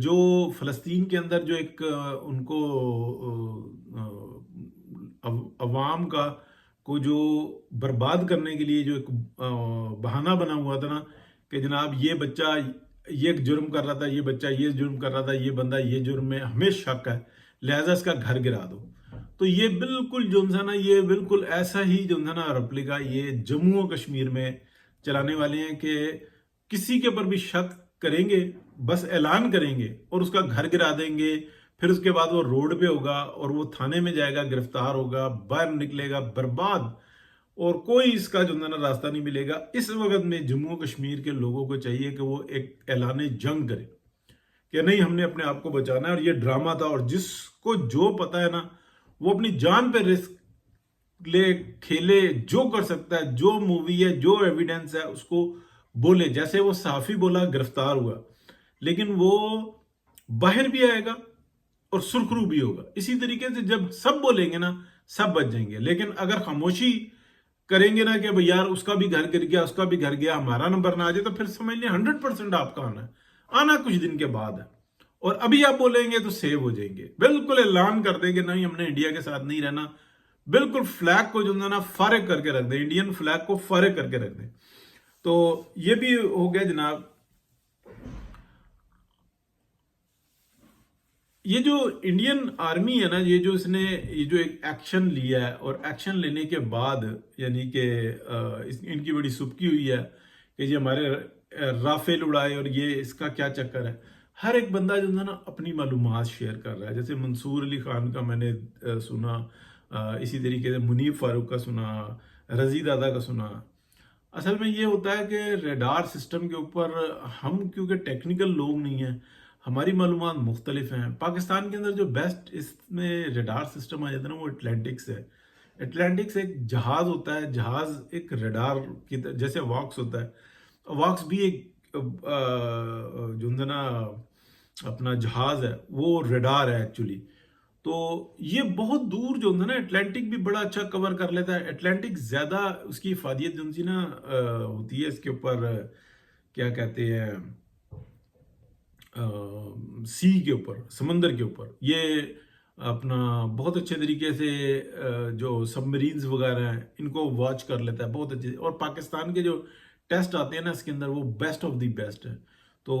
جو فلسطین کے اندر جو ایک ان کو عوام کو جو برباد کرنے کے لیے جو ایک بہانہ بنا ہوا تھا نا کہ جناب یہ بچہ یہ جرم کر رہا تھا، یہ بچہ یہ جرم کر رہا تھا، یہ بندہ یہ جرم میں ہمیں شک ہے، لہذا اس کا گھر گرا دو. تو یہ بالکل جو ہے نا یہ بالکل ایسا ہی جو ہے نا ریپلیکا یہ جموں و کشمیر میں چلانے والے ہیں کہ کسی کے اوپر بھی شک کریں گے بس اعلان کریں گے اور اس کا گھر گرا دیں گے. پھر اس کے بعد وہ روڈ پہ ہوگا اور وہ تھانے میں جائے گا، گرفتار ہوگا، باہر نکلے گا، برباد، اور کوئی اس کا جو ہے نا راستہ نہیں ملے گا. اس وقت میں جموں و کشمیر کے لوگوں کو چاہیے کہ وہ ایک اعلان جنگ کرے کہ نہیں، ہم نے اپنے آپ کو بچانا ہے اور یہ ڈرامہ تھا. اور جس کو جو پتا ہے نا وہ اپنی جان پہ رسک لے کھیلے، جو کر سکتا ہے، جو مووی ہے، جو ایویڈنس ہے اس کو بولے. جیسے وہ صحافی بولا، گرفتار ہوا، لیکن وہ باہر بھی آئے گا اور سرخرو بھی ہوگا. اسی طریقے سے جب سب بولیں گے نا سب بچ جائیں گے. لیکن اگر خاموشی کریں گے نا کہ بھئی یار اس کا بھی گھر گر گیا، اس کا بھی گھر گیا، ہمارا نمبر نہ آ جائے، تو پھر سمجھ لیں 100% آپ کا آنا کچھ دن کے بعد ہے. اور ابھی آپ بولیں گے تو سیو ہو جائیں گے. بالکل اعلان کر دیں گے نہیں، ہم نے انڈیا کے ساتھ نہیں رہنا. بالکل فلیگ کو جو ہے نا فارغ کر کے رکھ دیں، انڈین فلیگ کو فارغ کر کے رکھ دیں. تو یہ بھی ہو گیا جناب. یہ جو انڈین آرمی ہے نا، یہ جو اس نے یہ جو ایک ایکشن لیا ہے، اور ایکشن لینے کے بعد یعنی کہ ان کی بڑی سبکی ہوئی ہے کہ یہ ہمارے رافیل اڑائے اور یہ اس کا کیا چکر ہے. ہر ایک بندہ جو ہے نا اپنی معلومات شیئر کر رہا ہے. جیسے منصور علی خان کا میں نے سنا، اسی طریقے سے منیب فاروق کا سنا، رضی دادا کا سنا. اصل میں یہ ہوتا ہے کہ ریڈار سسٹم کے اوپر ہم کیونکہ ٹیکنیکل لوگ نہیں ہیں، ہماری معلومات مختلف ہیں. پاکستان کے اندر جو بیسٹ اس میں ریڈار سسٹم آ جاتا ہے نا وہ اٹلانٹکس ہے. اٹلانٹکس ایک جہاز ہوتا ہے، جہاز ایک ریڈار کی جیسے واکس ہوتا ہے. واکس بھی ایک جو ہے نا اپنا جہاز ہے، وہ ریڈار ہے ایکچولی. تو یہ بہت دور جو ہے نا اٹلانٹک بھی بڑا اچھا کور کر لیتا ہے. اٹلانٹک زیادہ اس کی افادیت جو سی نا ہوتی ہے اس کے اوپر کیا کہتے ہیں سی کے اوپر، سمندر کے اوپر. یہ اپنا بہت اچھے طریقے سے جو سب مرینز وغیرہ ہیں ان کو واچ کر لیتا ہے بہت اچھے. اور پاکستان کے جو ٹیسٹ آتے ہیں نا اس کے اندر وہ بیسٹ آف دی بیسٹ ہے. تو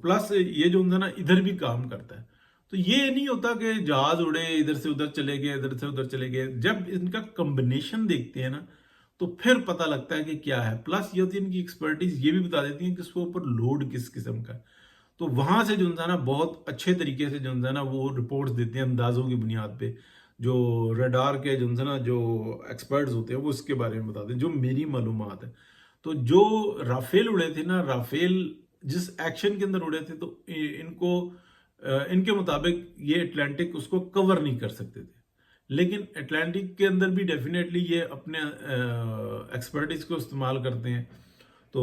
پلس یہ جو ہے نا ادھر بھی کام کرتا ہے. تو یہ نہیں ہوتا کہ جہاز اڑے ادھر سے ادھر چلے گئے، ادھر سے ادھر چلے گئے. جب ان کا کمبینیشن دیکھتے ہیں نا تو پھر پتہ لگتا ہے کہ کیا ہے. پلس یہ ہوتی ہے ان کی ایکسپرٹیز یہ بھی بتا دیتی ہیں کہ اس کے اوپر لوڈ کس قسم کا ہے. تو وہاں سے جو ہے نا بہت اچھے طریقے سے جو ہے نا وہ رپورٹس دیتے ہیں اندازوں کی بنیاد پہ. جو ریڈار کے جو ہے نا جو ایکسپرٹس ہوتے ہیں وہ اس کے بارے میں بتاتے ہیں جو میری معلومات ہے. تو جو رافیل اڑے تھے نا، رافیل جس ایکشن کے اندر اڑے تھے، تو ان کے مطابق یہ اٹلانٹک اس کو کور نہیں کر سکتے تھے. لیکن اٹلانٹک کے اندر بھی ڈیفینیٹلی یہ اپنے ایکسپرٹیز کو استعمال کرتے ہیں. تو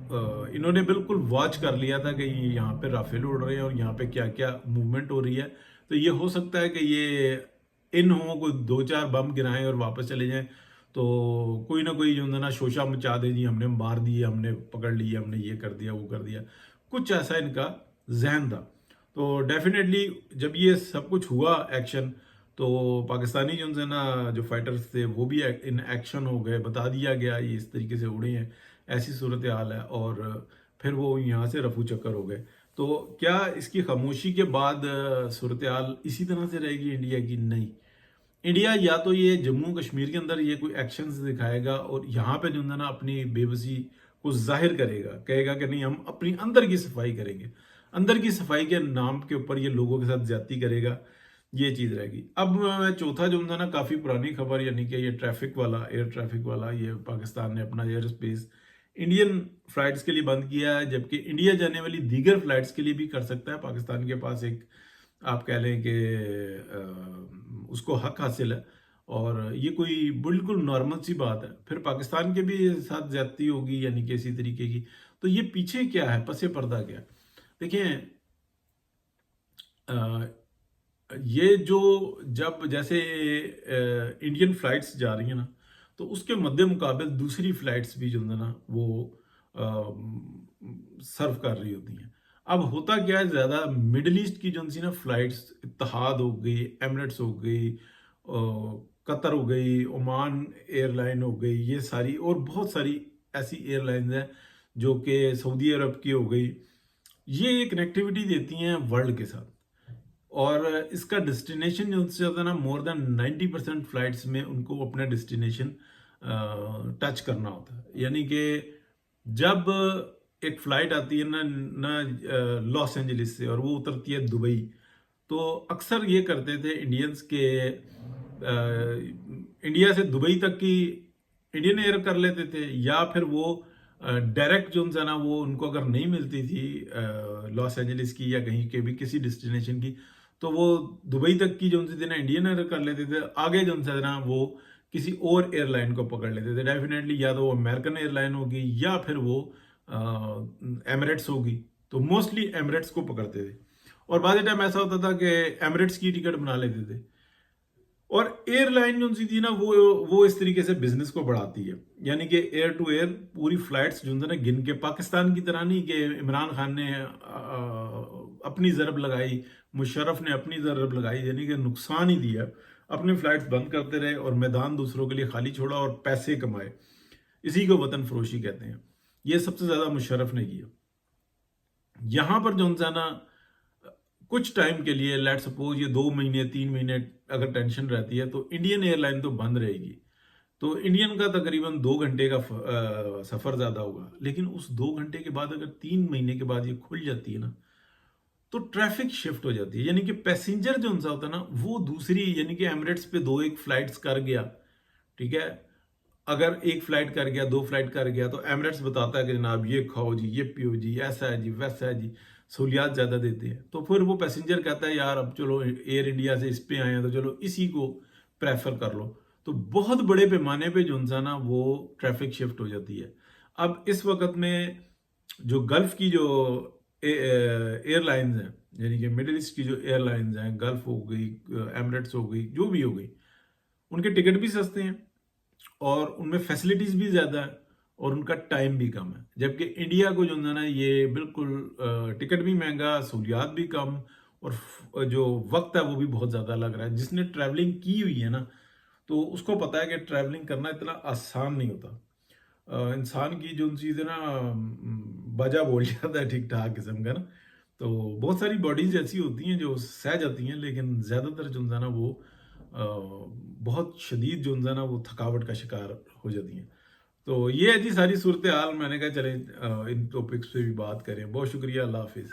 انہوں نے بالکل واچ کر لیا تھا کہ یہاں پہ رافیل اڑ رہے ہیں اور یہاں پہ کیا کیا موومنٹ ہو رہی ہے. تو یہ ہو سکتا ہے کہ یہ ان ہوں کوئی 2-4 بم گرائیں اور واپس چلے جائیں، تو کوئی نہ کوئی جو ہے نا شوشہ مچا دے، جی ہم نے مار دیے، ہم نے پکڑ لیا، ہم نے یہ کر دیا، وہ کر دیا. کچھ ایسا ان کا ذہن تھا. تو ڈیفینیٹلی جب یہ سب کچھ ہوا ایکشن، تو پاکستانی جو ہے نا جو فائٹرز تھے وہ بھی ان ایکشن ہو گئے. بتا دیا گیا یہ اس طریقے سے اڑے ہیں، ایسی صورتحال ہے. اور پھر وہ یہاں سے رفو چکر ہو گئے. تو کیا اس کی خاموشی کے بعد صورتحال اسی طرح سے رہے گی انڈیا کی؟ نہیں. انڈیا یا تو یہ جموں کشمیر کے اندر یہ کوئی ایکشنز دکھائے گا اور یہاں پہ جو ہے نا اپنی بے بسی کو ظاہر کرے گا، کہے گا کہ نہیں ہم اپنی اندر کی صفائی کریں گے. اندر کی صفائی کے نام کے اوپر یہ لوگوں کے ساتھ زیادتی کرے گا. یہ چیز رہے گی. اب میں چوتھا جو ہے نا کافی پرانی خبر، یعنی کہ یہ ٹریفک والا، ایئر ٹریفک والا، یہ پاکستان نے اپنا ایئر اسپیس انڈین فلائٹس کے لیے بند کیا ہے، جبکہ انڈیا جانے والی دیگر فلائٹس کے لیے بھی کر سکتا ہے. پاکستان کے پاس ایک آپ کہہ لیں کہ اس کو حق حاصل ہے، اور یہ کوئی بالکل نارمل سی بات ہے. پھر پاکستان کے بھی ساتھ زیادتی ہوگی یعنی کہ اسی طریقے کی. تو یہ پیچھے کیا ہے، پس پردہ کیا ہے؟ دیکھیں یہ جو جب جیسے انڈین فلائٹس جا رہی ہیں نا، تو اس کے مد مقابل دوسری فلائٹس بھی جو ہے نا وہ سرو کر رہی ہوتی ہیں. اب ہوتا کیا ہے، زیادہ مڈل ایسٹ کی جو سی نا فلائٹس، اتحاد ہو گئی، ایمریٹس ہو گئی، قطر ہو گئی، عمان ایئر لائن ہو گئی، یہ ساری اور بہت ساری ایسی ایئر لائنز ہیں جو کہ سعودی عرب کی ہو گئی، یہ کنیکٹیوٹی دیتی ہیں ورلڈ کے ساتھ. اور اس کا ڈسٹینیشن جو سے ہوتا ہے نا، مور دین 90% فلائٹس میں ان کو اپنا ڈسٹینیشن ٹچ کرنا ہوتا ہے. یعنی کہ جب ایک فلائٹ آتی ہے نا لاس اینجلس سے اور وہ اترتی ہے دبئی، تو اکثر یہ کرتے تھے انڈینز کے انڈیا سے دبئی تک کی انڈین ایئر کر لیتے تھے، یا پھر وہ ڈائریکٹ جو ہے نا وہ ان کو اگر نہیں ملتی تھی لاس اینجلس کی یا کہیں کے بھی کسی ڈسٹینیشن کی، تو وہ دبئی تک کی جو تھی نا انڈین ایئر کر لیتے تھے. آگے جو ہے نا وہ کسی اور ایئر لائن کو پکڑ لیتے تھے. ڈیفینیٹلی یا تو وہ امریکن ایئر لائن ہوگی یا پھر وہ ایمریٹس ہوگی. تو موسٹلی ایمریٹس کو پکڑتے تھے، اور بعض ٹائم ایسا ہوتا تھا کہ ایمریٹس کی ٹکٹ بنا لیتے تھے. اور ایئر لائن جو سی تھی نا وہ اس طریقے سے بزنس کو بڑھاتی ہے. یعنی کہ ایئر ٹو ایئر پوری فلائٹس جو نا گن کے، پاکستان کی طرح نہیں کہ عمران خان نے اپنی ضرب لگائی، مشرف نے اپنی ضرب لگائی، یعنی کہ نقصان ہی دیا، اپنی فلائٹس بند کرتے رہے اور میدان دوسروں کے لیے خالی چھوڑا اور پیسے کمائے. اسی کو وطن فروشی کہتے ہیں. یہ سب سے زیادہ مشرف نے کیا. یہاں پر جو ہے نا کچھ ٹائم کے لیے، لیٹ سپوز یہ 2 مہینے 3 مہینے اگر ٹینشن رہتی ہے، تو انڈین ایئر لائن تو بند رہے گی، تو انڈین کا تقریباً 2 گھنٹے کا سفر زیادہ ہوگا. لیکن اس 2 گھنٹے کے بعد اگر 3 مہینے کے بعد یہ کھل جاتی ہے نا، تو ٹریفک شفٹ ہو جاتی ہے. یعنی کہ پیسنجر جو ان سا ہوتا ہے نا وہ دوسری، یعنی کہ ایمریٹس پہ 2 فلائٹس کر گیا، ٹھیک ہے، اگر 1 فلائٹ کر گیا، 2 فلائٹ کر گیا، تو ایمریٹس بتاتا ہے کہ جناب یہ کھاؤ جی، یہ پیو جی، ایسا ہے جی، ویسا ہے جی، سہولیات زیادہ دیتے ہیں. تو پھر وہ پیسنجر کہتا ہے یار اب چلو ایئر انڈیا سے اس پہ آئے ہیں تو چلو اسی کو پریفر کر لو. تو بہت بڑے پیمانے پہ جو انسان نا وہ ٹریفک شفٹ ہو جاتی ہے. اب اس وقت میں جو گلف کی جو ایئر لائنز ہیں، یعنی کہ مڈل ایسٹ کی جو ایئر لائنز ہیں، گلف ہو گئی، ایمریٹس ہو گئی، جو بھی ہو گئی، ان کے ٹکٹ بھی سستے ہیں اور ان میں فیسلٹیز بھی زیادہ ہیں اور ان کا ٹائم بھی کم ہے. جبکہ انڈیا کو جو ہے نا یہ بالکل ٹکٹ بھی مہنگا، سہولیات بھی کم، اور جو وقت ہے وہ بھی بہت زیادہ لگ رہا ہے. جس نے ٹریولنگ کی ہوئی ہے نا تو اس کو پتا ہے کہ ٹریولنگ کرنا اتنا آسان نہیں ہوتا. انسان کی جو چیز ہے نا باجا بول جاتا ہے ٹھیک ٹھاک قسم کا نا. تو بہت ساری باڈیز ایسی ہوتی ہیں جو سہ جاتی ہیں، لیکن زیادہ تر جو ہے نا وہ بہت شدید جو ہے نا وہ تھکاوٹ کا شکار ہو جاتی ہیں. تو یہ ہے جی ساری صورتحال. میں نے کہا چلیں ان ٹاپکس پہ بھی بات کریں. بہت شکریہ. اللہ حافظ.